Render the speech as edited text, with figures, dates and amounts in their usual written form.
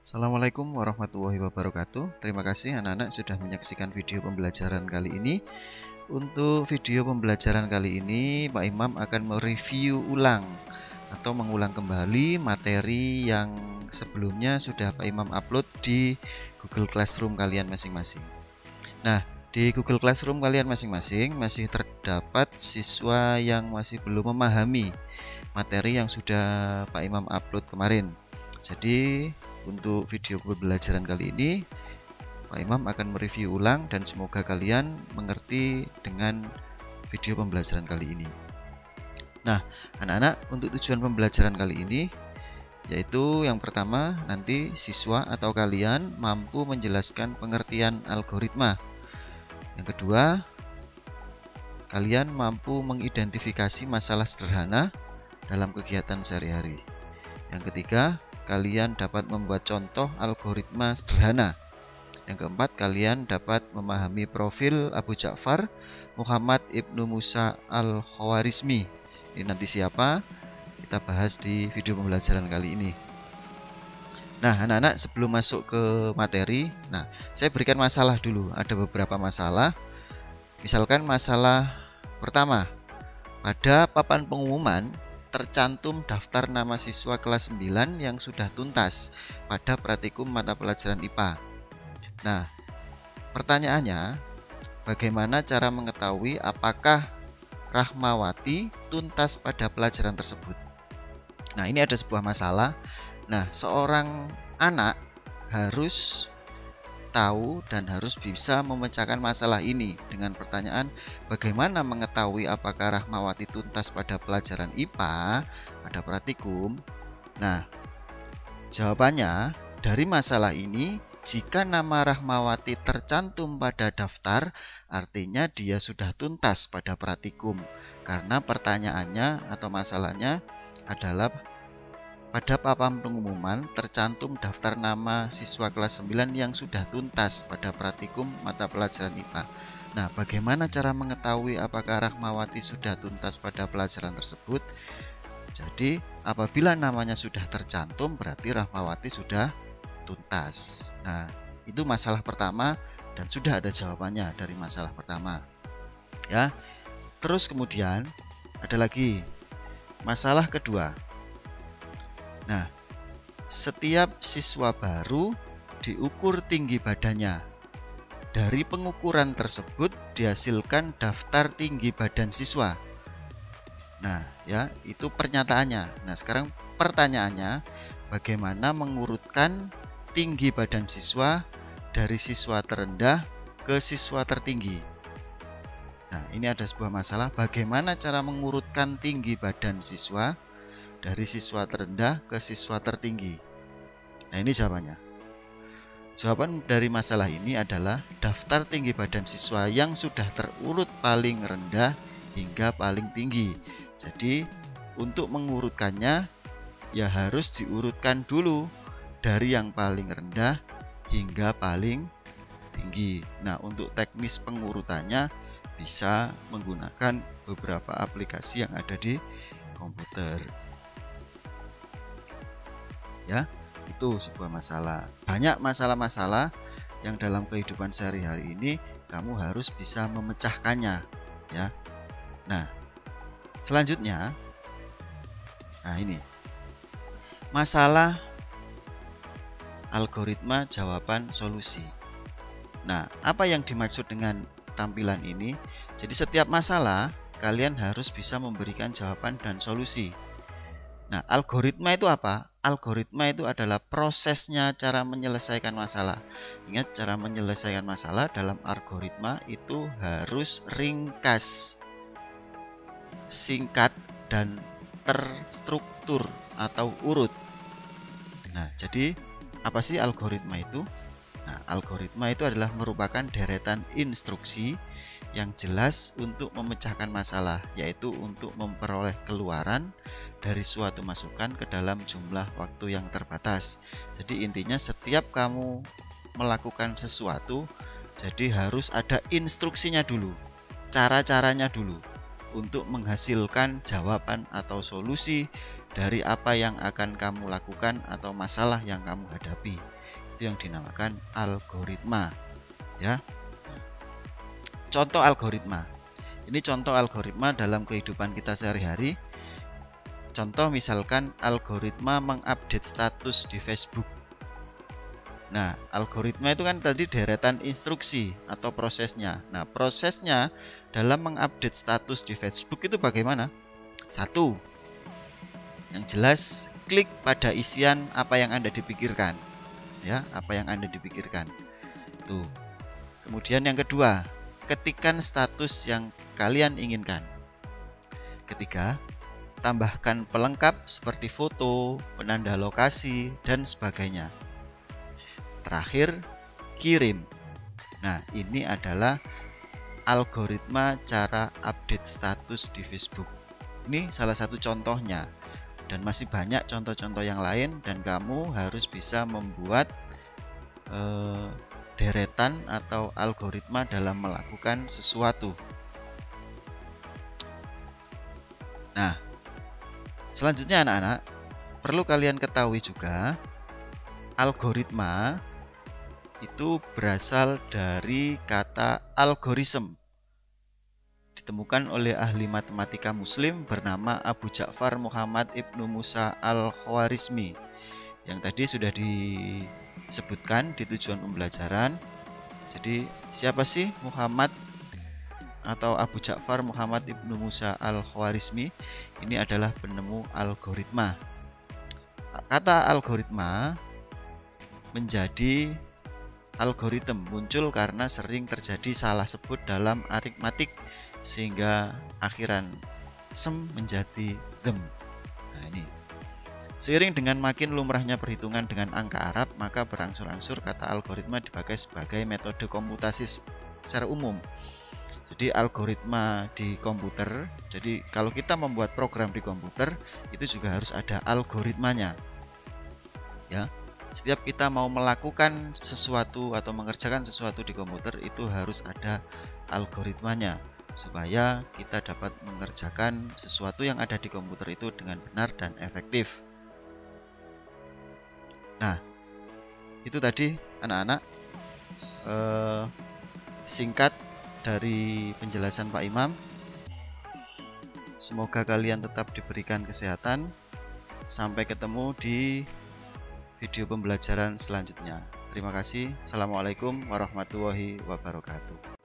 Assalamualaikum warahmatullahi wabarakatuh. Terima kasih anak-anak sudah menyaksikan video pembelajaran kali ini. Untuk video pembelajaran kali ini, Pak Imam akan mereview ulang atau mengulang kembali materi yang sebelumnya sudah Pak Imam upload di Google Classroom kalian masing-masing. Nah, di Google Classroom kalian masing-masing masih terdapat siswa yang masih belum memahami materi yang sudah Pak Imam upload kemarin. Jadi untuk video pembelajaran kali ini Pak Imam akan mereview ulang dan semoga kalian mengerti dengan video pembelajaran kali ini. Nah, anak-anak, untuk tujuan pembelajaran kali ini yaitu yang pertama, nanti siswa atau kalian mampu menjelaskan pengertian algoritma. Yang kedua, kalian mampu mengidentifikasi masalah sederhana dalam kegiatan sehari-hari. Yang ketiga, kalian dapat membuat contoh algoritma sederhana. Yang keempat, kalian dapat memahami profil Abu Ja'far Muhammad Ibnu Musa Al-Khawarizmi. Ini nanti siapa? Kita bahas di video pembelajaran kali ini. Nah, anak-anak, sebelum masuk ke materi, saya berikan masalah dulu. Ada beberapa masalah. Misalkan masalah pertama, pada papan pengumuman tercantum daftar nama siswa kelas 9 yang sudah tuntas pada praktikum mata pelajaran IPA. Nah, pertanyaannya, bagaimana cara mengetahui apakah Rahmawati tuntas pada pelajaran tersebut? Nah, ini ada sebuah masalah. Nah, seorang anak harus tahu dan harus bisa memecahkan masalah ini dengan pertanyaan, bagaimana mengetahui apakah Rahmawati tuntas pada pelajaran IPA pada praktikum. Nah, jawabannya dari masalah ini, jika nama Rahmawati tercantum pada daftar, artinya dia sudah tuntas pada praktikum, karena pertanyaannya atau masalahnya adalah pada papan pengumuman tercantum daftar nama siswa kelas 9 yang sudah tuntas pada praktikum mata pelajaran IPA. Nah, bagaimana cara mengetahui apakah Rahmawati sudah tuntas pada pelajaran tersebut? Jadi, apabila namanya sudah tercantum, berarti Rahmawati sudah tuntas. Nah, itu masalah pertama dan sudah ada jawabannya dari masalah pertama. Ya. Terus kemudian ada lagi masalah kedua. Nah, setiap siswa baru diukur tinggi badannya. Dari pengukuran tersebut dihasilkan daftar tinggi badan siswa. Nah, ya, itu pernyataannya. Nah, sekarang pertanyaannya, bagaimana mengurutkan tinggi badan siswa dari siswa terendah ke siswa tertinggi? Nah, ini ada sebuah masalah, bagaimana cara mengurutkan tinggi badan siswa dari siswa terendah ke siswa tertinggi. Nah, ini jawabannya. Jawaban dari masalah ini adalah daftar tinggi badan siswa yang sudah terurut paling rendah hingga paling tinggi. Jadi, untuk mengurutkannya ya harus diurutkan dulu dari yang paling rendah hingga paling tinggi. Nah, untuk teknis pengurutannya bisa menggunakan beberapa aplikasi yang ada di komputer. Ya, itu sebuah masalah. Banyak masalah-masalah yang dalam kehidupan sehari-hari ini kamu harus bisa memecahkannya, ya. Nah, selanjutnya, ini masalah algoritma jawaban solusi. Nah, apa yang dimaksud dengan tampilan ini? Jadi setiap masalah kalian harus bisa memberikan jawaban dan solusi. Nah, algoritma itu apa? Algoritma itu adalah prosesnya cara menyelesaikan masalah. Ingat, cara menyelesaikan masalah dalam algoritma itu harus ringkas, singkat, dan terstruktur atau urut. Nah, jadi apa sih algoritma itu? Nah, algoritma itu adalah merupakan deretan instruksi yang jelas untuk memecahkan masalah, yaitu untuk memperoleh keluaran dari suatu masukan ke dalam jumlah waktu yang terbatas. Jadi intinya setiap kamu melakukan sesuatu, jadi harus ada instruksinya dulu, cara-caranya dulu untuk menghasilkan jawaban atau solusi dari apa yang akan kamu lakukan atau masalah yang kamu hadapi. Itu yang dinamakan algoritma, ya. Contoh algoritma. Ini contoh algoritma dalam kehidupan kita sehari-hari. Contoh misalkan algoritma mengupdate status di Facebook. Nah, algoritma itu kan tadi deretan instruksi atau prosesnya. Nah, prosesnya dalam mengupdate status di Facebook itu bagaimana? Satu, yang jelas klik pada isian apa yang Anda dipikirkan, ya, apa yang Anda dipikirkan. Tuh. Kemudian yang kedua, ketikkan status yang kalian inginkan. Ketiga, tambahkan pelengkap seperti foto, penanda lokasi, dan sebagainya. Terakhir, kirim. Nah, ini adalah algoritma cara update status di Facebook. Ini salah satu contohnya, dan masih banyak contoh-contoh yang lain, dan kamu harus bisa membuat deretan atau algoritma dalam melakukan sesuatu. Nah, selanjutnya anak-anak, perlu kalian ketahui juga, algoritma itu berasal dari kata algoritm, ditemukan oleh ahli matematika muslim bernama Abu Ja'far Muhammad Ibnu Musa Al-Khwarizmi, yang tadi sudah disebutkan di tujuan pembelajaran. Jadi siapa sih Muhammad atau Abu Ja'far Muhammad Ibnu Musa Al-Khwarizmi? Ini adalah penemu algoritma. Kata algoritma menjadi algoritma muncul karena sering terjadi salah sebut dalam aritmatik sehingga akhiran sem menjadi them. Nah, ini seiring dengan makin lumrahnya perhitungan dengan angka Arab, maka berangsur-angsur kata algoritma dipakai sebagai metode komputasi secara umum. Jadi algoritma di komputer, jadi kalau kita membuat program di komputer itu juga harus ada algoritmanya, ya. Setiap kita mau melakukan sesuatu atau mengerjakan sesuatu di komputer itu harus ada algoritmanya supaya kita dapat mengerjakan sesuatu yang ada di komputer itu dengan benar dan efektif. Nah, itu tadi anak-anak singkat dari penjelasan Pak Imam. Semoga kalian tetap diberikan kesehatan. Sampai ketemu di video pembelajaran selanjutnya. Terima kasih. Assalamualaikum warahmatullahi wabarakatuh.